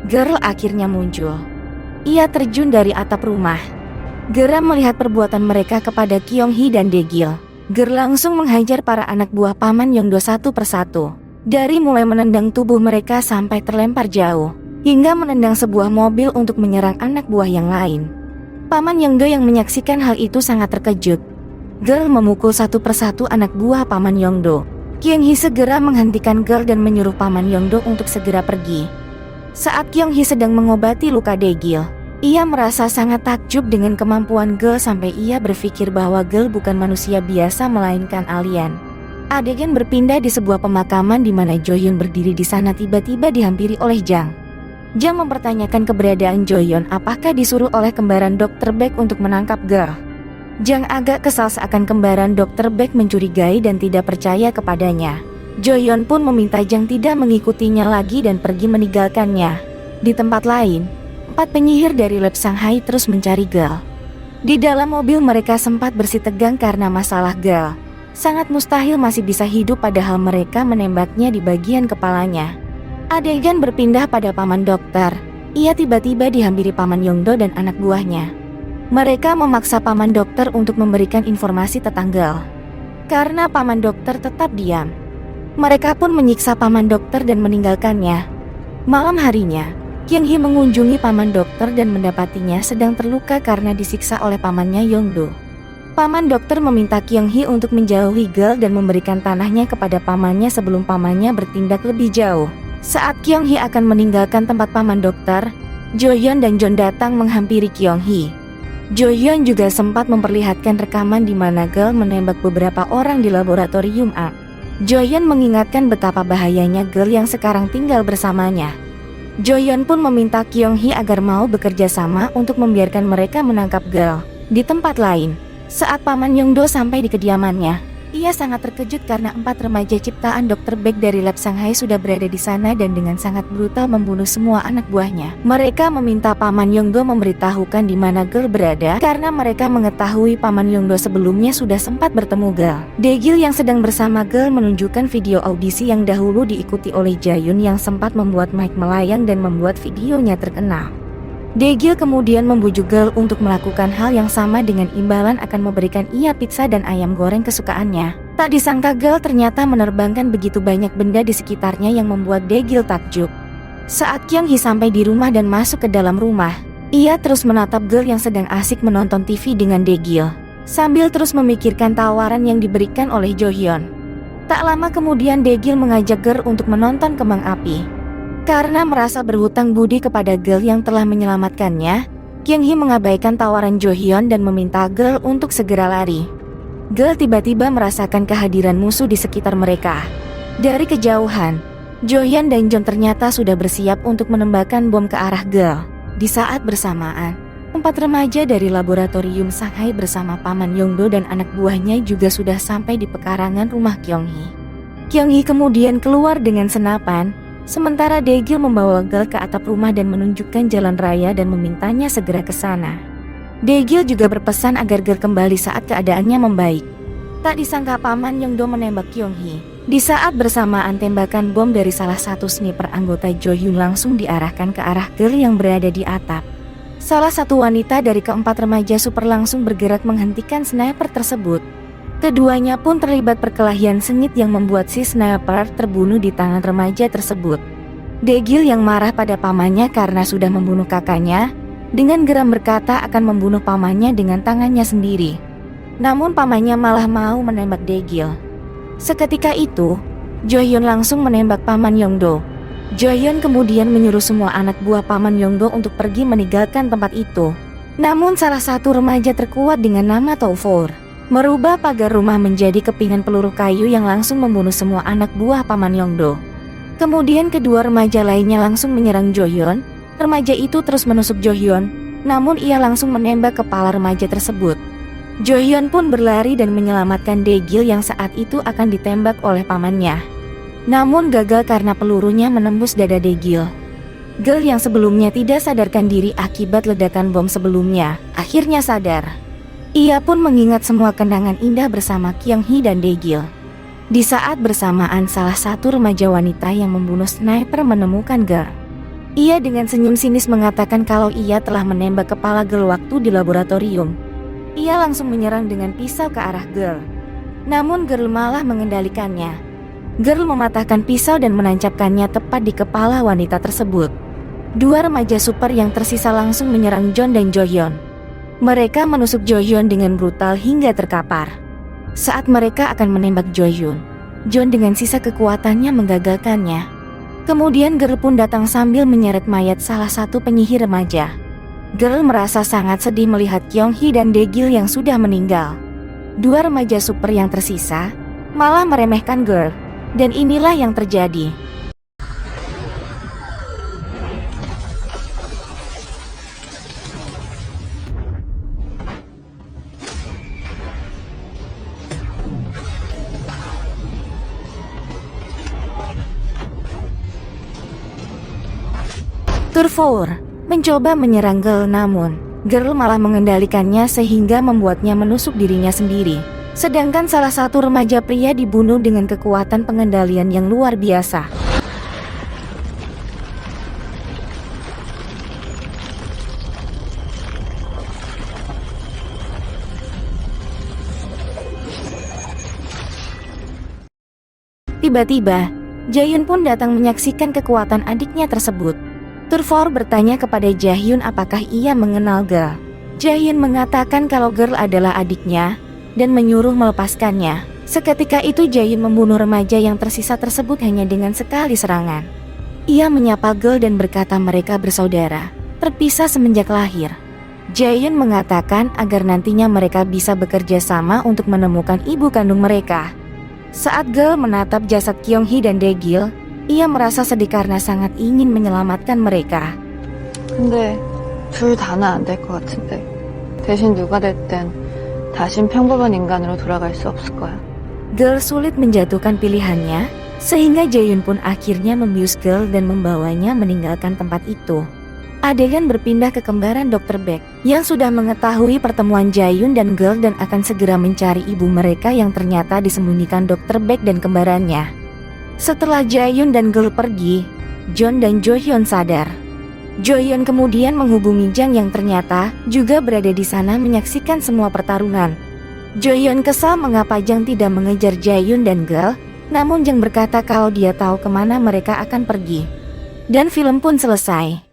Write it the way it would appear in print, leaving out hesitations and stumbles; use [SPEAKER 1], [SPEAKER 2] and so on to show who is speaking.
[SPEAKER 1] Girl akhirnya muncul. Ia terjun dari atap rumah. Geram melihat perbuatan mereka kepada Kyung-hee dan Dae-gil. Girl langsung menghajar para anak buah Paman Yeongdo satu persatu. Dari mulai menendang tubuh mereka sampai terlempar jauh, hingga menendang sebuah mobil untuk menyerang anak buah yang lain. Paman Yeongdo yang menyaksikan hal itu sangat terkejut. Girl memukul satu persatu anak buah Paman Yeongdo. Kyung-hee segera menghentikan Girl dan menyuruh Paman Yeongdo untuk segera pergi. Saat Kyung-hee sedang mengobati luka Dae-gil, ia merasa sangat takjub dengan kemampuan Girl sampai ia berpikir bahwa Girl bukan manusia biasa melainkan alien. Adegan berpindah di sebuah pemakaman di mana Jo-hyun berdiri di sana tiba-tiba dihampiri oleh Jang. Jang mempertanyakan keberadaan Jo-hyun apakah disuruh oleh kembaran Dr. Baek untuk menangkap Girl. Jang agak kesal seakan kembaran Dr. Baek mencurigai dan tidak percaya kepadanya. Jo-hyun pun meminta Jang tidak mengikutinya lagi dan pergi meninggalkannya. Di tempat lain, 4 penyihir dari Lab Shanghai terus mencari Girl. Di dalam mobil mereka sempat bersitegang karena masalah Girl. Sangat mustahil masih bisa hidup padahal mereka menembaknya di bagian kepalanya. Adegan berpindah pada Paman Dokter. Ia tiba-tiba dihampiri Paman Yeongdo dan anak buahnya. Mereka memaksa Paman Dokter untuk memberikan informasi tentang Girl. Karena Paman Dokter tetap diam, mereka pun menyiksa Paman Dokter dan meninggalkannya. Malam harinya, Kyung-hee mengunjungi Paman Dokter dan mendapatinya sedang terluka karena disiksa oleh pamannya Yeongdo. Paman Dokter meminta Kyung-hee untuk menjauhi Girl dan memberikan tanahnya kepada pamannya sebelum pamannya bertindak lebih jauh. Saat Kyung-hee akan meninggalkan tempat Paman Dokter, Jo-hyun dan John datang menghampiri Kyung-hee. Jo-hyun juga sempat memperlihatkan rekaman di mana Girl menembak beberapa orang di laboratorium A. Jo-hyun mengingatkan betapa bahayanya Girl yang sekarang tinggal bersamanya. Jo-hyun pun meminta Kyung-hee agar mau bekerja sama untuk membiarkan mereka menangkap Girl. Di tempat lain, saat Paman Yeongdo sampai di kediamannya, ia sangat terkejut karena 4 remaja ciptaan Dr. Baek dari Lab Shanghai sudah berada di sana dan dengan sangat brutal membunuh semua anak buahnya. Mereka meminta Paman Yeongdo memberitahukan di mana Girl berada karena mereka mengetahui Paman Yeongdo sebelumnya sudah sempat bertemu Girl. Dae-gil yang sedang bersama Girl menunjukkan video audisi yang dahulu diikuti oleh Jaehyun yang sempat membuat Mike melayang dan membuat videonya terkenal. Dae-gil kemudian membujuk Girl untuk melakukan hal yang sama dengan imbalan akan memberikan ia pizza dan ayam goreng kesukaannya. Tak disangka Girl ternyata menerbangkan begitu banyak benda di sekitarnya yang membuat Dae-gil takjub. Saat Kyung-hee sampai di rumah dan masuk ke dalam rumah, ia terus menatap Girl yang sedang asik menonton TV dengan Dae-gil, sambil terus memikirkan tawaran yang diberikan oleh Jo-hyun. Tak lama kemudian Dae-gil mengajak Girl untuk menonton kembang api. Karena merasa berhutang budi kepada Girl yang telah menyelamatkannya, Kyung-hee mengabaikan tawaran Jo-hyun dan meminta Girl untuk segera lari. Girl tiba-tiba merasakan kehadiran musuh di sekitar mereka. Dari kejauhan, Jo-hyun dan John ternyata sudah bersiap untuk menembakkan bom ke arah Girl. Di saat bersamaan, 4 remaja dari laboratorium Shanghai bersama Paman Yeongdo dan anak buahnya juga sudah sampai di pekarangan rumah Kyung-hee. Kyung-hee kemudian keluar dengan senapan, sementara Dae-gil membawa Girl ke atap rumah dan menunjukkan jalan raya dan memintanya segera ke sana. Dae-gil juga berpesan agar Girl kembali saat keadaannya membaik. Tak disangka Paman Yeongdo menembak Kyung-hee. Di saat bersamaan tembakan bom dari salah satu sniper anggota Jo-hyun langsung diarahkan ke arah Girl yang berada di atap. Salah satu wanita dari keempat remaja super langsung bergerak menghentikan sniper tersebut. Keduanya pun terlibat perkelahian sengit yang membuat si sniper terbunuh di tangan remaja tersebut. Dae-gil yang marah pada pamannya karena sudah membunuh kakaknya, dengan geram berkata akan membunuh pamannya dengan tangannya sendiri. Namun pamannya malah mau menembak Dae-gil. Seketika itu, Jo-hyun langsung menembak Paman Yeongdo. Jo-hyun kemudian menyuruh semua anak buah Paman Yeongdo untuk pergi meninggalkan tempat itu. Namun salah satu remaja terkuat dengan nama Tofor merubah pagar rumah menjadi kepingan peluru kayu yang langsung membunuh semua anak buah Paman Yeongdo. Kemudian kedua remaja lainnya langsung menyerang Jo-hyun. Remaja itu terus menusuk Jo-hyun, namun ia langsung menembak kepala remaja tersebut. Jo-hyun pun berlari dan menyelamatkan Dae-gil yang saat itu akan ditembak oleh pamannya. Namun gagal karena pelurunya menembus dada Dae-gil. Girl yang sebelumnya tidak sadarkan diri akibat ledakan bom sebelumnya, akhirnya sadar. Ia pun mengingat semua kenangan indah bersama Kyung-hee dan Dae-gil. Di saat bersamaan salah satu remaja wanita yang membunuh sniper menemukan Girl. Ia dengan senyum sinis mengatakan kalau ia telah menembak kepala Girl waktu di laboratorium. Ia langsung menyerang dengan pisau ke arah Girl. Namun Girl malah mengendalikannya. Girl mematahkan pisau dan menancapkannya tepat di kepala wanita tersebut. Dua remaja super yang tersisa langsung menyerang John dan Jo-hyun. Mereka menusuk Jo-hyun dengan brutal hingga terkapar. Saat mereka akan menembak Jo-hyun, John dengan sisa kekuatannya menggagalkannya. Kemudian Girl pun datang sambil menyeret mayat salah satu penyihir remaja. Girl merasa sangat sedih melihat Kyung-hee dan Dae-gil yang sudah meninggal. Dua remaja super yang tersisa malah meremehkan Girl, dan inilah yang terjadi. Turfour mencoba menyerang Girl, namun Girl malah mengendalikannya sehingga membuatnya menusuk dirinya sendiri. Sedangkan salah satu remaja pria dibunuh dengan kekuatan pengendalian yang luar biasa. Tiba-tiba, Jaehyun pun datang menyaksikan kekuatan adiknya tersebut. Turfour bertanya kepada Jaehyun apakah ia mengenal Girl. Jaehyun mengatakan kalau Girl adalah adiknya dan menyuruh melepaskannya. Seketika itu Jaehyun membunuh remaja yang tersisa tersebut hanya dengan sekali serangan. Ia menyapa Girl dan berkata mereka bersaudara, terpisah semenjak lahir. Jaehyun mengatakan agar nantinya mereka bisa bekerja sama untuk menemukan ibu kandung mereka. Saat Girl menatap jasad Kyung-hee dan Dae-gil, ia merasa sedih karena sangat ingin menyelamatkan mereka.
[SPEAKER 2] 근데 둘 다는 안 될 것 같은데. 대신 누가 됐든 다신 평범한 인간으로 돌아갈 수 없을 거야.
[SPEAKER 1] Girl sulit menjatuhkan pilihannya, sehingga Jaehyun pun akhirnya membius Girl dan membawanya meninggalkan tempat itu. Adegan berpindah ke kembaran Dr. Baek yang sudah mengetahui pertemuan Jaehyun dan Girl dan akan segera mencari ibu mereka yang ternyata disembunyikan Dr. Baek dan kembarannya. Setelah Jaehyun dan Girl pergi, John dan Jo-hyun sadar. Jo-hyun kemudian menghubungi Jang yang ternyata juga berada di sana menyaksikan semua pertarungan. Jo-hyun kesal mengapa Jang tidak mengejar Jaehyun dan Girl, namun Jang berkata kalau dia tahu kemana mereka akan pergi. Dan film pun selesai.